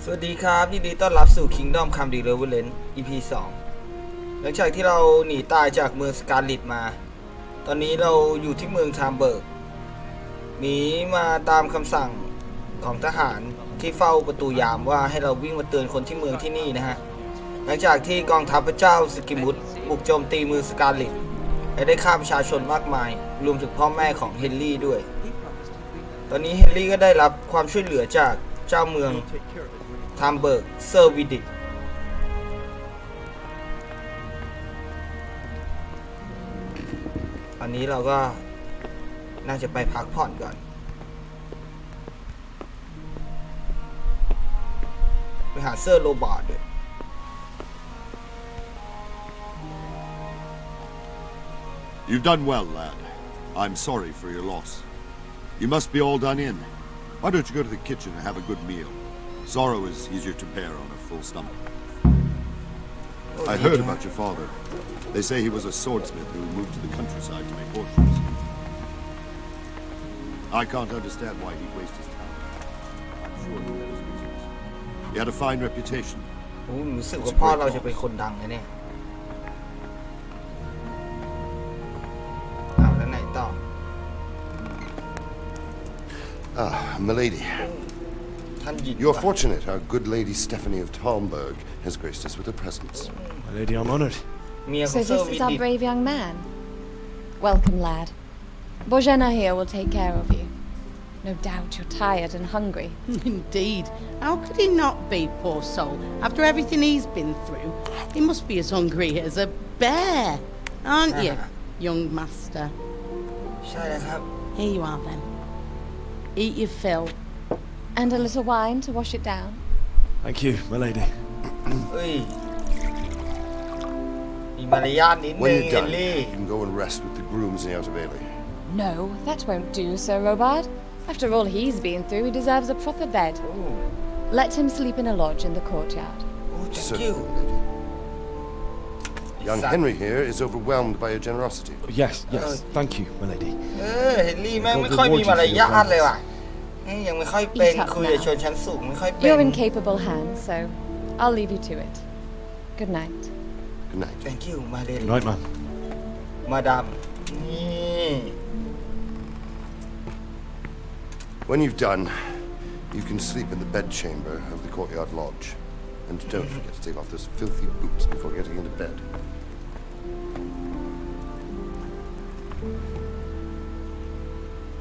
สวัสดีครับยินดีต้อนรับสู่ Kingdom Come Deliverance EP 2หลังจากที่เราหนีตายจากเมืองสการ์ลิตมาตอนนี้เราอยู่ที่เมืองทามเบิร์กหนีมาตามคำสั่งของทหารที่เฝ้าประตูยามว่าให้เราวิ่งมาเตือนคนที่เมืองที่นี่นะฮะหลังจากที่กองทัพพระเจ้าสกิมุสบุกโจมตีเมืองสการ์ลิตและได้ฆ่าประชาชนมากมายรวมถึงพ่อแม่ของเฮนรี่ด้วยตอนนี้เฮนรี่ก็ได้รับความช่วยเหลือจากเจ้าเมืองทามเบิร์กเซอร์วิดิตอันนี้เราก็น่าจะไปพักผ่อนก่อนไปหาเซอร์โรบอทด้วย You've done well, lad. I'm sorry for your loss. You must be all done in. Why don't you go to the kitchen and have a good meal? Sorrow is easier to bear on a full stomach. I heard about your father. They say he was a swordsmith who moved to the countryside to make horseshoes. I can't understand why he'd waste his talent. I'm sure he had his reasons. He had a fine reputation. รู้สึกว่าพ่อเราจะเป็นคนดังนะเนี่ยเอาแล้วไหนต่อ Milady. You are fortunate our good lady Stephanie of Talmberg has graced us with her presence. My lady, I'm honoured. So this is our brave young man. Welcome, lad. Bojena here will take care of you. No doubt you're tired and hungry. Indeed. How could he not be, poor soul? After everything he's been through, he must be as hungry as a bear, aren't you, young master? ใช่แล้วครับ Here you are then. Eat your fill. And a little wine to wash it down. Thank you, my lady. เอ้ยมีมารยาทนิดนึ When ง you're เฮน done, รี่ you can go and rest with the grooms in the outer bailey. No, that won't do, Sir Robard. After all he's been through, he deserves a proper bed. Let him sleep in a lodge in the courtyard. thank Certainly, you milady. Young Henry here is overwhelmed by your generosity. Yes, thank you, my lady. เฮนรี่แม่งไม่ค่อยมีมารยาทเลยว่ะยังไม่ค่อยเป็นคุยกับชนชั้นสูงไม่ค่อยเป็น You're in capable hands, so I'll leave you to it. Good night. Good night. thank you มาเด Good night, man. มาดามนี่ When you've done, you can sleep in the bedchamber of the courtyard lodge. And don't forget to take off those filthy boots before getting into bed.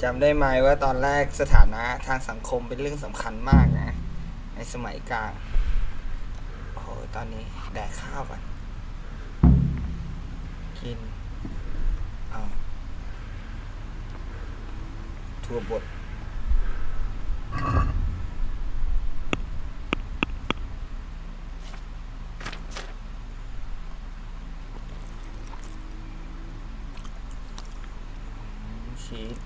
จำได้ไหมว่าตอนแรกสถานะทางสังคมเป็นเรื่องสำคัญมากนะในสมัยกลางโอ้โหตอนนี้แดกข้าวก่อนกินเอาถั่วบดชีส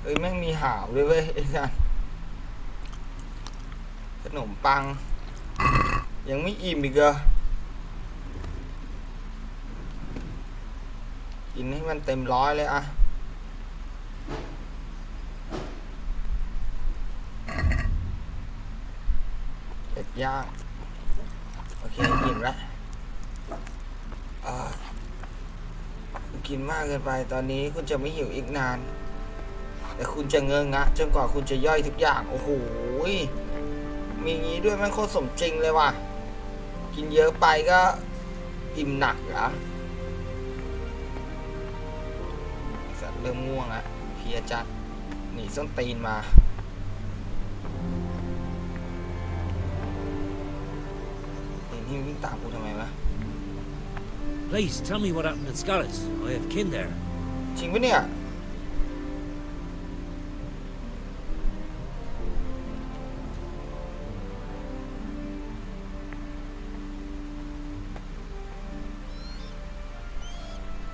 เอ้ยแม่งมีห่าวด้วยเว้ยไอ้สัสขนมปังยังไม่อิ่มอีกเหรอกินให้มันเต็มร้อยเลยอะเป็ดย่างโอเคอิ่มแล้วกินมากเกินไปตอนนี้คุณจะไม่หิวอีกนานแต่คุณจะเงอะงะจนกว่าคุณจะย่อยทุกอย่างโอ้โหมีงี้ด้วยแม่งโคตรสมจริงเลยว่ะกินเยอะไปก็อิ่มหนักเหรอสัตว์เริ่มง่วงแล้วเพียจัดหนีส้นตีนมานี่วิ่งตามกูทำไมวะ Please tell me what happened in Scarlett. I have kin there. จริงปะเนี่ย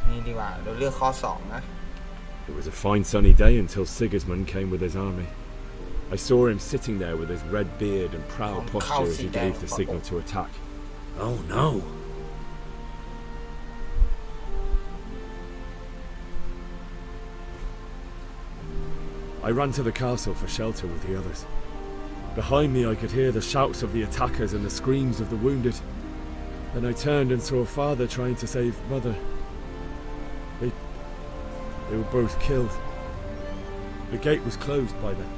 นี่ดีกว่าเราเลือกข้อ2นะ It was a fine sunny day until Sigismund came with his army. I saw him sitting there with his red beard and proud posture as he gave the signal to attack. Oh no. I ran to the castle for shelter with the others. Behind me I could hear the shouts of the attackers and the screams of the wounded. Then I turned and saw Father trying to save Mother. They were both killed. The gate was closed by then.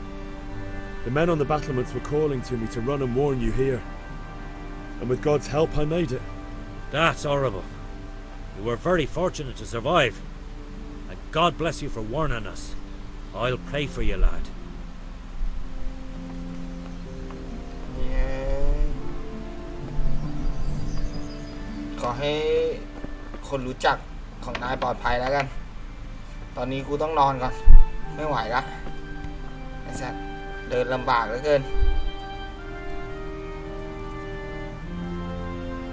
The men on the battlements were calling to me to run and warn you here. And with God's help I made it. That's horrible. You were very fortunate to survive. And God bless you for warning us. I'll pray for you, lad. ขอให้คนรู้จักของนายปลอดภัยแล้วกัน ตอนนี้กูต้องนอนก่อน ไม่ไหวละไอ้สัสเดินลำบากเหลือเกิน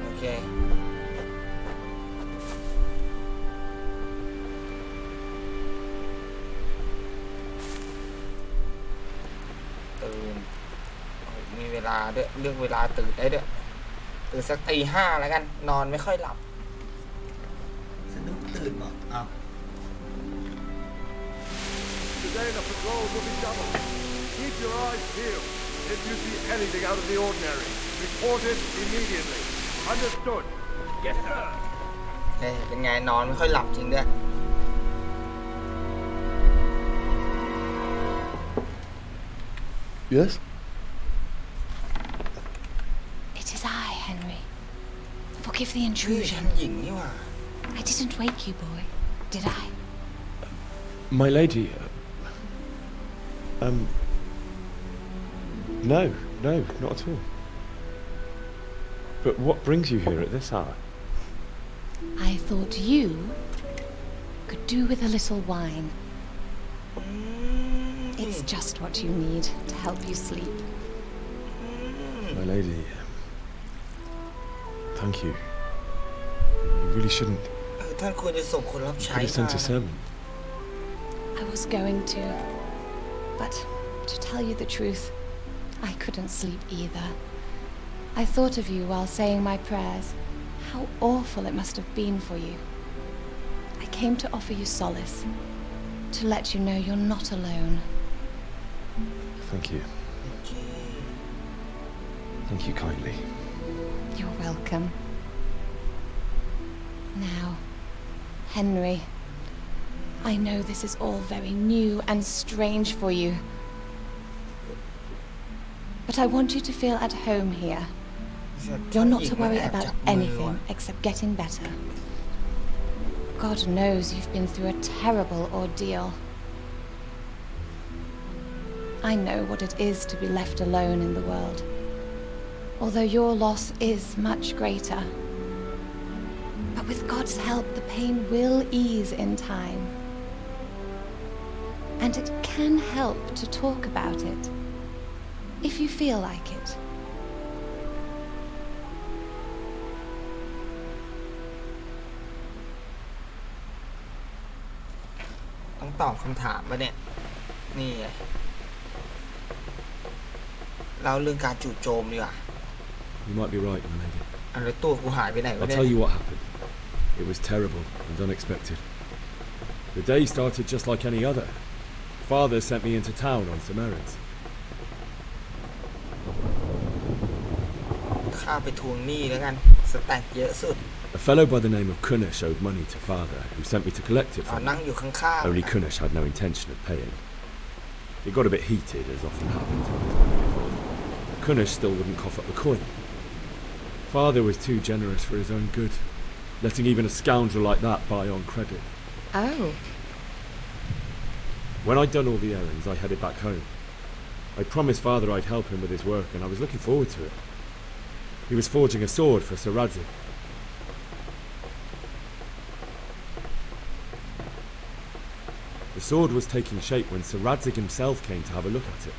โอเคตื่นมีเวลาด้วยเรื่องเวลาตื่นได้ด้วยตื่นสักตี 5แล้วกันนอนไม่ค่อยหลับสะดุ้งตื่นบอกอ้าว Today the patrols will be doubled. Keep your eyes peeled. If you see anything out of the ordinary, report it immediately. Understood? Yes, sir. เฮ้ยเป็นไงนอนไม่ค่อยหลับจริงด้วย Yes? It is I, Henry. Forgive the เฮ้ย intrusion. หญิงนี่หว่า I didn't wake you, boy, did I? My lady, no, not at all. But what brings you here at this hour? I thought you could do with a little wine. It's just what you need to help you sleep. My lady, thank you. You really shouldn't. ท่านควรจะส่งคนรับใช้ Could have sent a servant. I was going to, but to tell you the truth, I couldn't sleep either. I thought of you while saying my prayers. How awful it must have been for you. I came to offer you solace, to let you know you're not alone. Thank you. Thank you kindly. You're welcome. Now, Henry, I know this is all very new and strange for you. But I want you to feel at home here. You're not to worry about anything except getting better. God knows you've been through a terrible ordeal. I know what it is to be left alone in the world, although your loss is much greater. But with God's help, the pain will ease in time. And it can help to talk about it, if you feel like it.ต้องตอบคำถามป่ะเนี่ย นี่ไงเราเรื่องการจู่โจมดีกว่า You might be right, my lady. อันแล้วตัวกูหายไปไหนวะ I'll เนี่ย tell you what happened. It was terrible and unexpected. The day started just like any other. Father sent me into town on some errands. ข้าไปทวงหนี้แล้วกัน สแต็กเยอะสุด A fellow by the name of Kunnish owed money to Father, who sent me to collect it อ๋อ from นั่ง him. อยู่ข้างๆ Only Kunnish had no intention of paying. It got a bit heated, as often happens when there's money involved. Kunnish still wouldn't cough up the coin. Father was too generous for his own good, letting even a scoundrel like that buy on credit. Oh. When I'd done all the errands, I headed back home. I promised Father I'd help him with his work, and I was looking forward to it. He was forging a sword for Sir Radzig. The sword was taking shape when Sir Radzig himself came to have a look at it.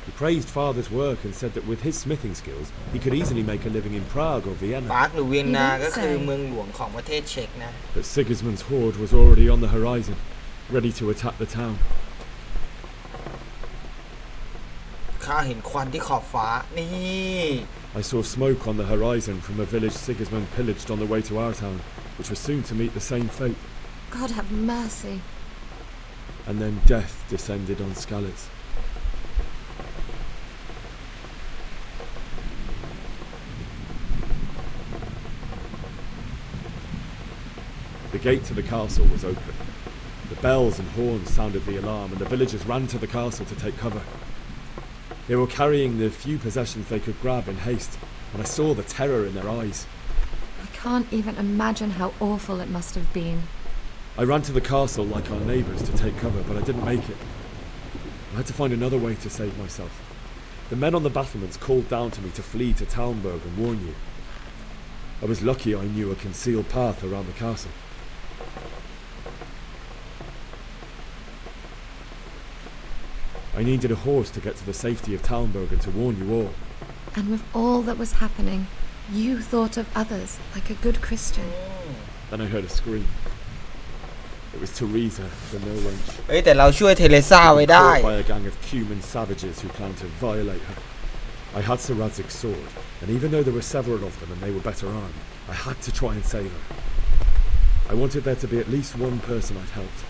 He praised Father's work and said that with his smithing skills, he could easily make a living in Prague or ปา Vienna. ร์กหรือเวียนนา You didn't ก็คือ say. เมืองหลวงของประเทศเช็กนะ But Sigismund's horde was already on the horizon, ready to attack the town. ข้าเห็นควันที่ขอบฟ้า นี่ I saw smoke on the horizon from a village Sigismund pillaged on the way to our town, which was soon to meet the same fate. God have mercy. and then death descended on Scalars. The gate to the castle was open. The bells and horns sounded the alarm, and the villagers ran to the castle to take cover. They were carrying the few possessions they could grab in haste, and I saw the terror in their eyes. I can't even imagine how awful it must have been. I ran to the castle like our neighbours to take cover, but I didn't make it. I had to find another way to save myself. The men on the battlements called down to me to flee to Talmberg and warn you. I was lucky I knew a concealed path around the castle. I needed a horse to get to the safety of Talmberg and to warn you all. And with all that was happening, you thought of others like a good Christian. Then I heard a scream. It was Teresa, the mill wench. เฮ้ยแต่เราช่วยเทเรซ่าไว้ได้ Caught by a gang of Cuman savages who planned to violate her. I had Sir Radzig's sword, and even though there were several of them and they were better armed, I had to try and save her. I wanted there to be at least one person I'd helped.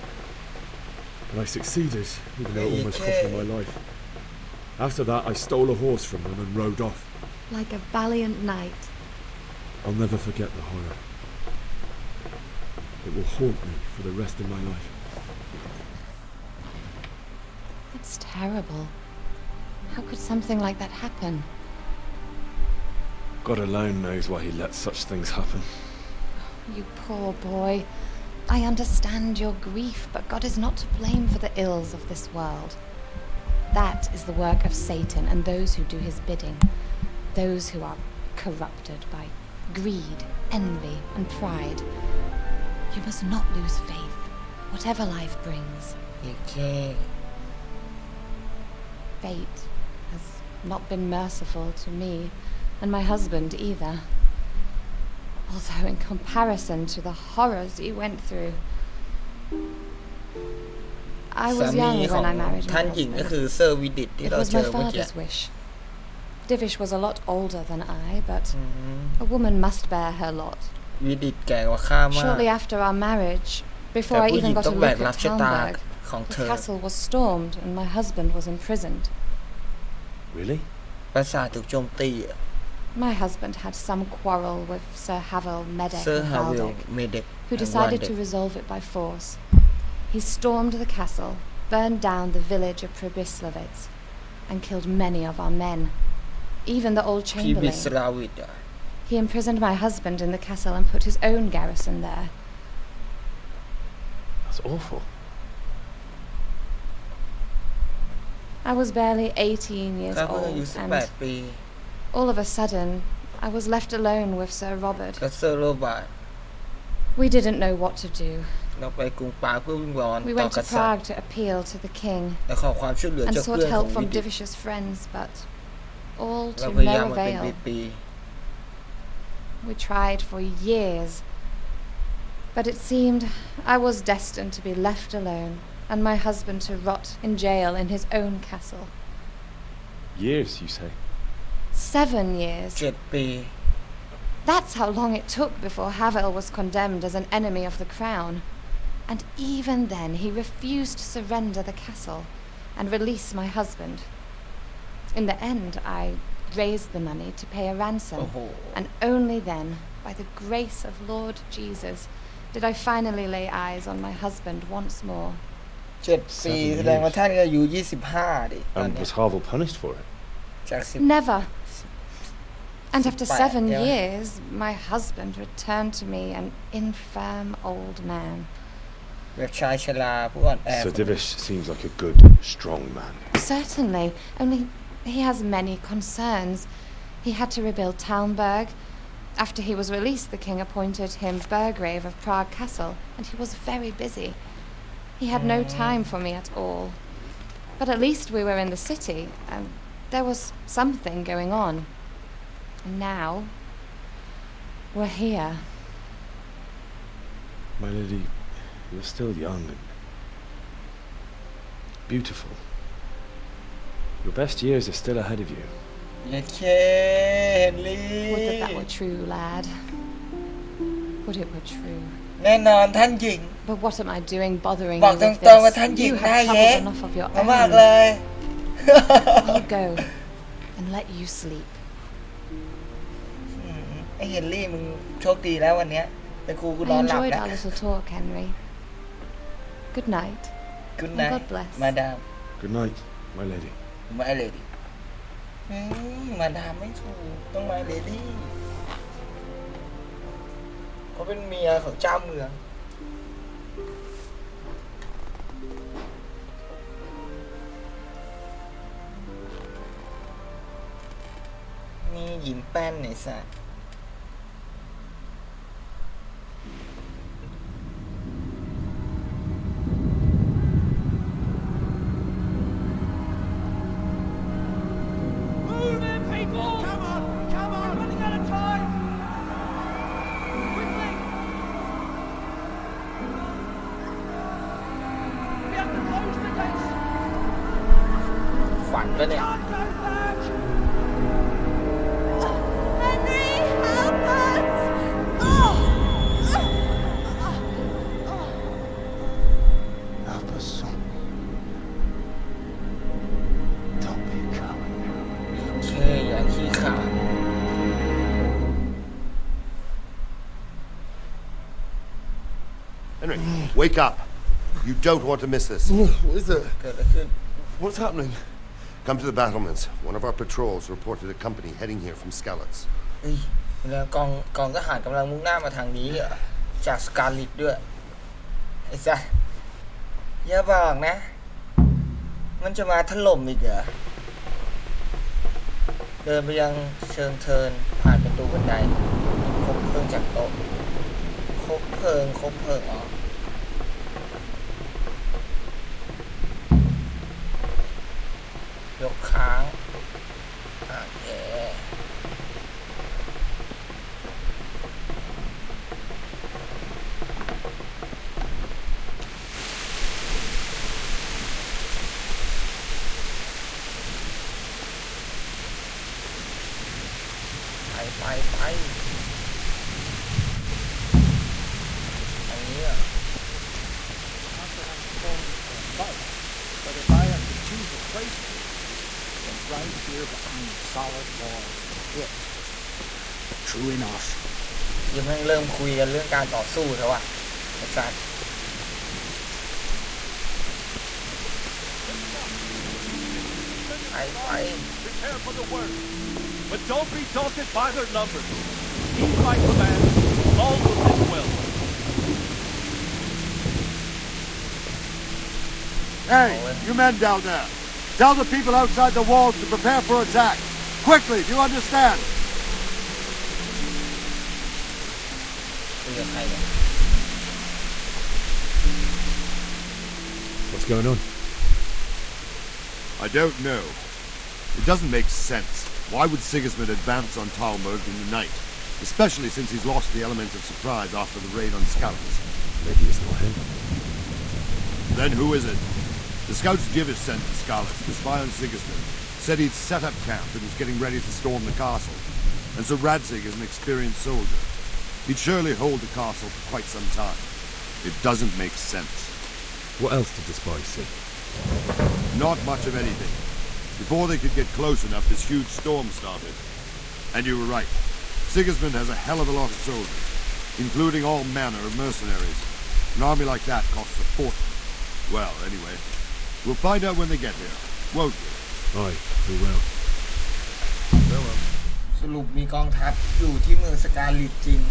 And I succeeded, even though it almost cost me my life. After that, I stole a horse from them and rode off. Like a valiant knight. I'll never forget the horror. It will haunt me for the rest of my life. It's terrible. How could something like that happen? God alone knows why he lets such things happen. You poor boy. I understand your grief, but God is not to blame for the ills of this world. That is the work of Satan and those who do his bidding. Those who are corrupted by greed, envy, and pride. You must not lose faith, whatever life brings. โอเค Fate has not been merciful to me, and my husband either. Although in comparison to the horrors he went through. I สา was มี young ของ when I married ท่าน my หญิงก็ husband. คือเซอร์วิดิตที่ It เรา was เจ my อเมื่อกี้ father's wish. Divish was a lot older than I, but a woman must bear her lot. วิดิตแก่กว่าข้ามาก Shortly after our marriage, แต่ before I ผู้หญิ even ง got ต้อ a งแบ look กรับ at ชะตา Talmberg, ของเธ the อ castle was stormed and my husband was imprisoned. Really? ปราสาทถูกโจมตี My husband had some quarrel with Sir Havel Medek เซอร์ of ฮาวิล Valdek, เมเดก who decided to resolve it by force. He stormed the castle, burned down the village of Pribyslavitz, and killed many of our men, even the old พีบิส chamberlain. ลาวิด He imprisoned my husband in the castle and put his own garrison there. That's awful. I was barely 18 years เขาเพิ่งอายุ old, 18 and ปี all of a sudden, I was left alone with Sir Robert. กับเซอร์โรบาร์ต We didn't know what to do. เราไปกรุงปรากเพื่อวิงวอน We ต่อ went ก to ษัตริย์ Prague to appeal to the king และขอความช่วยเหลือ and จาก sought เพื่อนขอ help ง from วิดิต Divish's friends, but all เรา to พยายาม no มาเป็น avail. ปี We tried for years, but it seemed I was destined to be left alone and my husband to rot in jail in his own castle. Years, you say? 7 years. 7 ปี That's how long it took before Havel was condemned as an enemy of the crown. And even then he refused to surrender the castle and release my husband. In the end, I raised the money to pay a ransom, โอ้โห and only then, by the grace of Lord Jesus, did I finally lay eyes on my husband once more. 7 ปีแสดงว่าท่านก็อายุ25 ดิตอน And นี้ was Havel punished for it? จาก10 Never. And after 7 yeah. years, my husband returned to me an infirm old man. แบบชายชราผู้อ่อนแอ So Divish seems like a good, strong man. Certainly, only he has many concerns. He had to rebuild Talmberg. After he was released, the king appointed him Burgrave of Prague Castle, and he was very busy. He had no time for me at all. But at least we were in the city, and there was something going on. And now, we're here. My lady, you're still young and beautiful. Your best years are still ahead of you. เย้เคเฮนรี่ Would that that were true, lad. Would it were true. แน่นอนท่านหญิง But what am I doing bothering บ you อกต with รงๆว่าท่าน this? หญิง You หน้า have แย้ troubles enough of your มาก own. เลย I'll go and let you sleep. ไอเฮนรี่มึงโชคดีแล้ววันเนี้ยแต่กูน I อนหลับ enjoyed แล้ว our little talk, Henry. Good night. คุณ And นาย God bless. มาดาม Good night, my lady. มาเลยดิมาดามไม่ถูกต้องมาเลดี้เขาเป็นเมียของเจ้าเมืองนี่ยิ้มแป้นไหนสัสฝันปะเนี่ย Henry, help us! Help us, son. Don't be a coward. เช่อย่าขี้ขลาด Henry, wake up. You don't want to miss this. What is it? เกิดอะไรขึ้น What's happening? Come to the battlements. One of our patrols reported a company heading here from Skalitz. เฮ้ยแล้วกองทหารกำลังมุ่งหน้ามาทางนี้เหรอจากสกาลิตด้วยไอ้สัสอย่าบอกนะ มันจะมาถล่มอีกเหรอเดินไปยังเชิงเทินผ่านประตูบันไดคบเพลิงจากโต๊ะคบเพลิงอ๋อยกค้างโอเคไปอันนี้อ่ะ But if I have to choose a place, then right here behind the solid wall is it. True enough. ยังไม่เริ่มคุยกันเรื่องการต่อสู้แล้วอ่ะไอ้สัสไป Prepare for the worst. But don't be daunted by their numbers. Heed my command. All will end well. Hey, you men down there. Tell the people outside the walls to prepare for attack. Quickly, do you understand? คุยกับใครเนี่ย What's going on? I don't know. It doesn't make sense. Why would Sigismund advance on Talmberg in the night? Especially since he's lost the element of surprise after the raid on Skalitz. Maybe it's not him. Then who is it? The scouts Jivish sent to Skalitz to spy on Sigismund said he'd set up camp and was getting ready to storm the castle. And so Radzig is an experienced soldier. He'd surely hold the castle for quite some time. It doesn't make sense. What else did the spies see? Not much of anything. Before they could get close enough, this huge storm started. And you were right. Sigismund has a hell of a lot of soldiers, including all manner of mercenaries. An army like that costs a fortune. Well, anyway, we'll find out when they get here, won't we? Aye, we will. สรุปมีกองทัพอยู่ที่เมืองสกาลิตจริง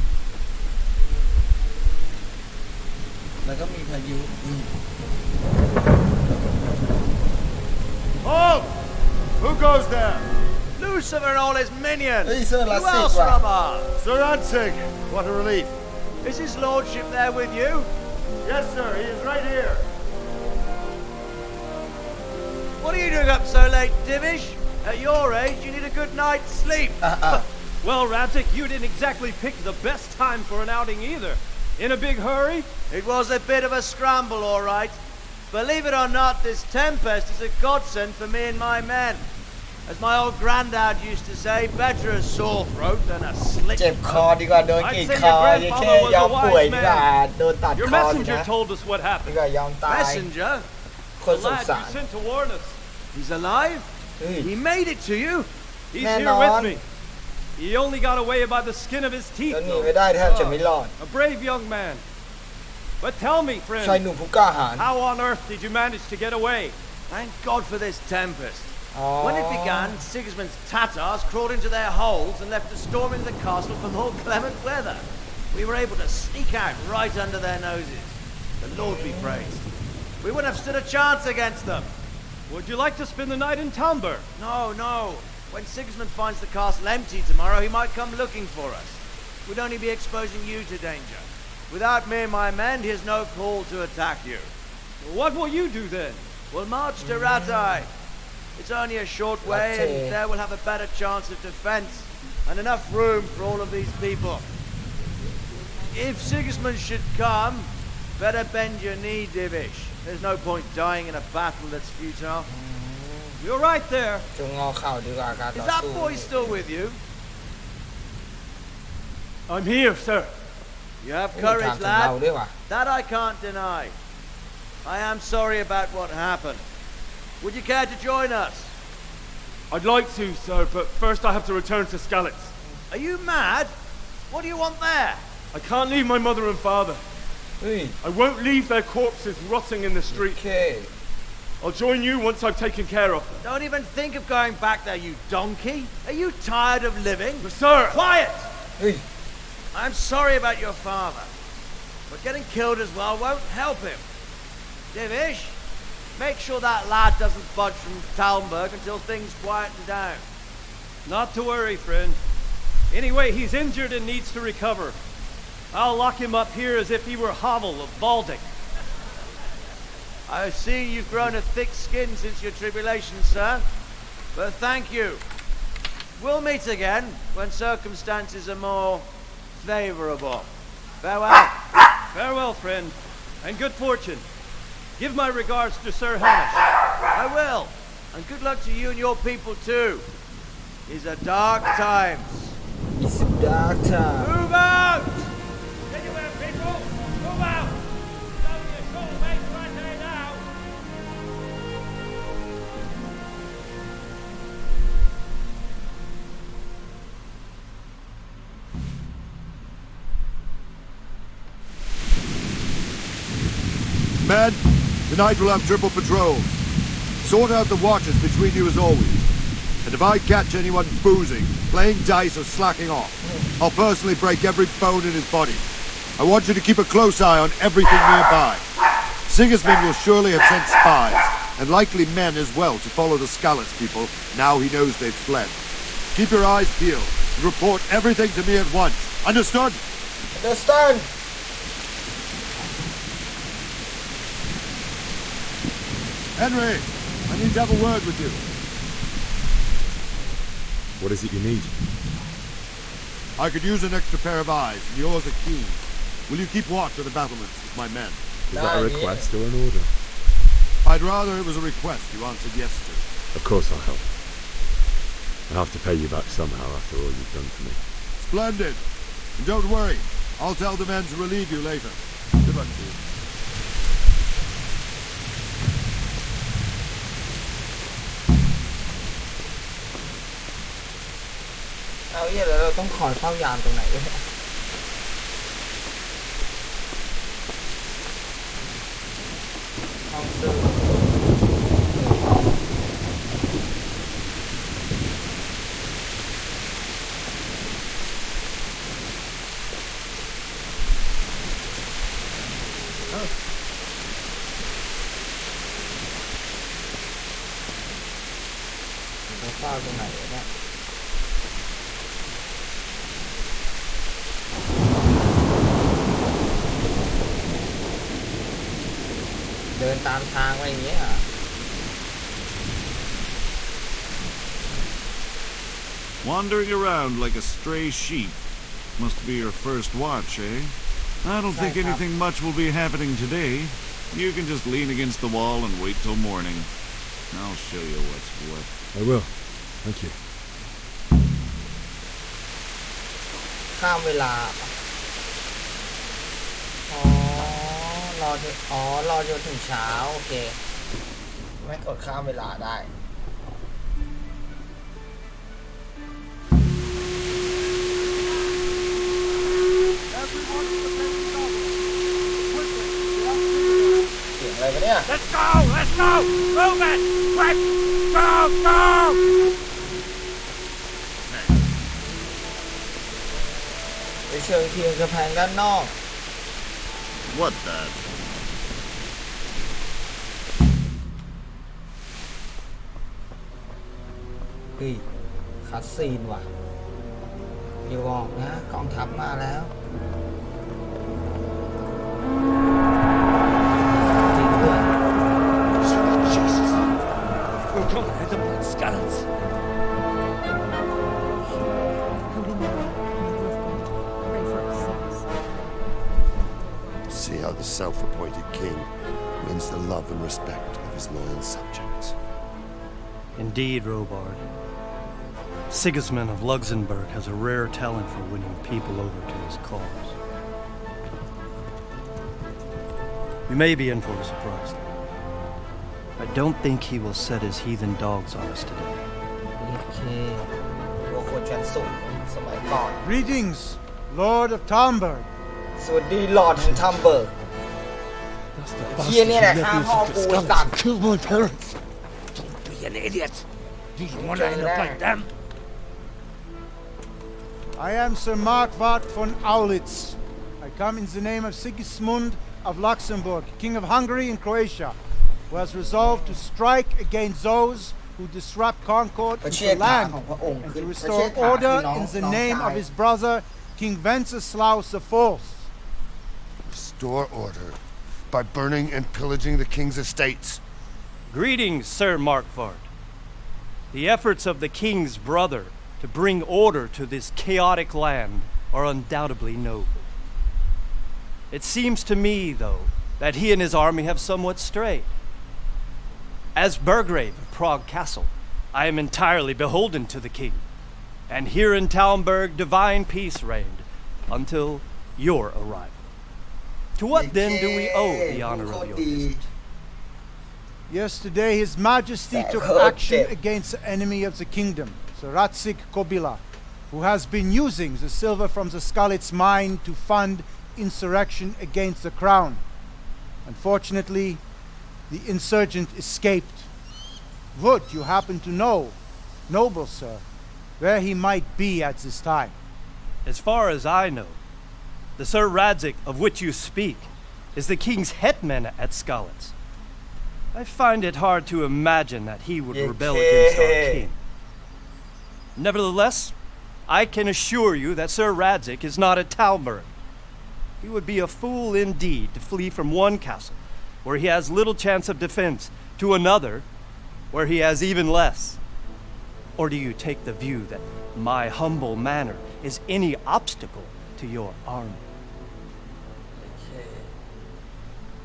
แล้วก็มีพายุ Oh! Who goes there? Lucifer and all his minions. เฮ้ยเซอร์ลา Who ซิก else, ว่ะ Rubber? Sir Radzig! What a relief. Is his lordship there with you? Yes, sir, he is right here. What are you doing up so late, Dimish? At your age, you need a good night's sleep. Well, Radzik, you didn't exactly pick the best time for an outing either. In a big hurry? It was a bit of a scramble, all right. Believe it or not, this tempest is a godsend for me and my men. As my old granddad used to say, better a sore throat than a slit. เจ็บคอดีกว่าโดนกรีดคออย่าแค่ยอมป่วยดีกว่าโดนตัด Your คอดี messenger นะ told us what ดี happened. กว่ายอมตาย Messenger? คน The สง lad สาร you sent to warn us. He's alive? เฮ้ย He made it to you? He's Man here with on. me. He only got away by the skin of his teeth. แล้วหนี though. ไม่ได้แทบจะไม่รอด A brave young man. But tell me, ชาย friend, หนุ่มผู้กล้าหาญ how on earth did you manage to get away? Thank God for this tempest. อ๋อ When it began, Sigismund's Tatars crawled into their holes and left a storm in the castle for more clement weather. We were able to sneak out right under their noses. The Lord be praised. We wouldn't have stood a chance against them. Would you like to spend the night in Talmberg? No, no. When Sigismund finds the castle empty tomorrow, he might come looking for us. We'd only be exposing you to danger. Without me and my men, he has no call to attack you. What will you do then? We'll march to Ratai. It's only a short way, and there we'll have a better chance of defense and enough room for all of these people. If Sigismund should come, better bend your knee, Divish. There's no point dying in a battle that's futile. You're right there. จงงอเข่าดีกว่าการต่ Is อ that สู้ boy still with you? I'm here, sir. You have โอ้ถาม courage, ถึงเรา lad. ด้วยว่ะ That I can't deny. I am sorry about what happened. Would you care to join us? I'd like to, sir, but first I have to return to Skalitz. Are you mad? What do you want there? I can't leave my mother and father. เฮ้ย I won't leave their corpses rotting in the โอ street. เค I'll join you once I've taken care of them. Don't even think of going back there, you donkey. Are you tired of living? But sir! Quiet! เฮ้ย I'm sorry about your father, but getting killed as well won't help him. Divish, make sure that lad doesn't budge from Talmberg until things quieten down. Not to worry, friend. Anyway, he's injured and needs to recover. I'll lock him up here as if he were Havel of Baldic. I see you've grown a thick skin since your tribulation, sir. But thank you. We'll meet again when circumstances are more favorable. Farewell. Farewell, friend, and good fortune. Give my regards to Sir Hamish. I will, and good luck to you and your people too. These are dark times. It's a dark time Move out! Anywhere, people! Move out! It's only a short way to Rattay now. 'Men, tonight we'll have triple patrols. Sort out the watches between you as always. And if I catch anyone boozing, playing dice or slacking off, I'll personally break every bone in his body. I want you to keep a close eye on everything nearby. Sigismund will surely have sent spies, and likely men as well, to follow the Skalitz people now he knows they've fled. Keep your eyes peeled and report everything to me at once. Understood? Understand Henry, I need to have a word with you. What is it you need? I could use an extra pair of eyes, and yours are keen. Will you keep watch of the battlements with my men? Is that a request or an order? I'd rather it was a request you answered yes to. Of course I'll help. I have to pay you back somehow after all you've done for me. Splendid. And don't worry, I'll tell the men to relieve you later. Good luck to you. เอาเหี้ยแล้วเราต้องคอยเฝ้ายามตรงไหนวะเนี่ยห้องซื้อต้องเฝ้าตรงไหนวะเนี่ย เดินตามทางไปอย่างเงี้ย Wandering around like a stray sheep. Must be your first watch, eh? I don't think anything much will be happening today. You can just lean against the wall and wait till morning. I'll show you what's what. I will. Thank you. ข้ามเวลาปะรอจนถึงเช้าโอเคไม่กดข้ามเวลาได้เสียงอะไรวะเนี่ย Let's go! Let's go! Move it! Quick! Go! Go! ไปเชิงเทียนกระแพงด้านนอก What the? เฮ้ยคัดซีนว่ะอย่าบอกนะกองทัพมาแล้วจริงด้วย Jesus. We're gonna hit them like skeletons. Holy Mary, Mother of God, pray for us sinners. See how the self-appointed king wins the love and respect of his loyal subjects. Indeed, Robard. Sigismund of Luxembourg has a rare talent for winning people over to his cause. We may be in for a surprise. I don't think he will set his heathen dogs on us today. โอเคตัวคนชั้นสูงสมัยก่อน Greetings, Lord of Talmberg. สวัสดีลอร์ดแห่งทัมเบิร์ก That's the เฮียเนี่ยแหละฆ่าพ่อกูสัตว์ killed my parents. Don't be an idiot! Do you want to end up like them? I am Sir Markwart von Aulitz. I come in the name of Sigismund of Luxembourg, King of Hungary and Croatia, who has resolved to strike against those who disrupt concord in the land and to restore order in the name of his brother, King Wenceslaus IV. Restore order by burning and pillaging the king's estates. Greetings, Sir Markwart. The efforts of the king's brother to bring order to this chaotic land are undoubtedly noble. It seems to me, though, that he and his army have somewhat strayed. As Burgrave of Prague Castle, I am entirely beholden to the king, and here in Talmberg divine peace reigned until your arrival. To what then do we owe the honor of your visit? Yesterday, His Majesty took action against the enemy of the kingdom, Sir Ratzik Kobila, who has been using the silver from the Skalitz mine to fund insurrection against the crown. Unfortunately, the insurgent escaped. Would you happen to know, noble sir, where he might be at this time? As far as I know, the Sir Radzik of which you speak is the king's hetman at Skalitz. I find it hard to imagine that he would rebel against our king. Nevertheless, I can assure you that Sir Radzik is not at Talmberg. He would be a fool indeed to flee from one castle, where he has little chance of defense, to another, where he has even less. Or do you take the view that my humble manner is any obstacle to your army?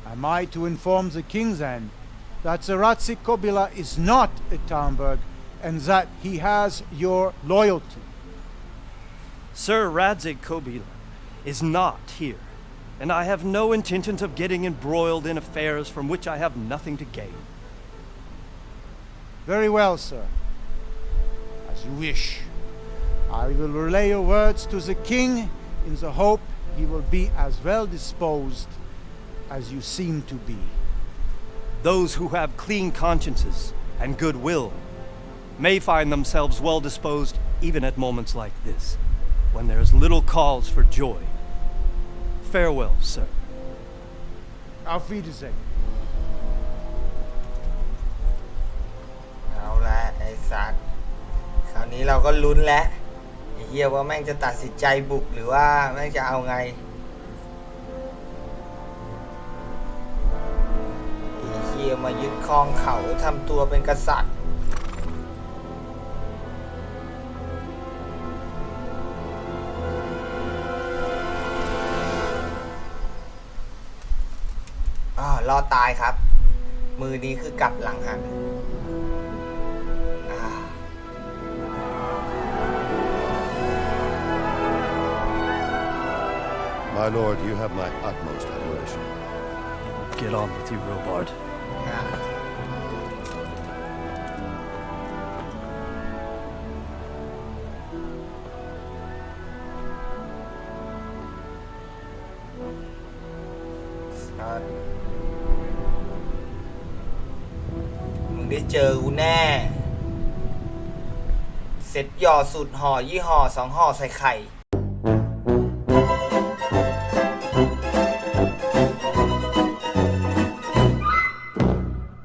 Am I to inform the king then that Sir Ratzik Kobila is not at Talmberg and that he has your loyalty? Sir Radzik Kobila is not here, and I have no intentions of getting embroiled in affairs from which I have nothing to gain. Very well, sir. As you wish. I will relay your words to the king in the hope he will be as well disposed as you seem to be. Those who have clean consciences and goodwill may find themselves well disposed even at moments like this, when there is little cause for joy. Farewell, sir. Auf Wiedersehen. เอาละไอ้สัตว์คราวนี้เราก็ลุ้นแล้วไอ้เหี้ยว่าแม่งจะตัดสินใจบุกหรือว่าแม่งจะเอาไงไอ้เหี้ยมายึดครองเขาทำตัวเป็นกษัตริย์รอดตายครับ มือนี้คือกลับหลังหัน My lord, you have my utmost admiration. Get on with you, Robard. มึงได้เจอกูแน่ เซ็ตหย่อสุดห่อยี่ห่อ2ห่อใส่ไข่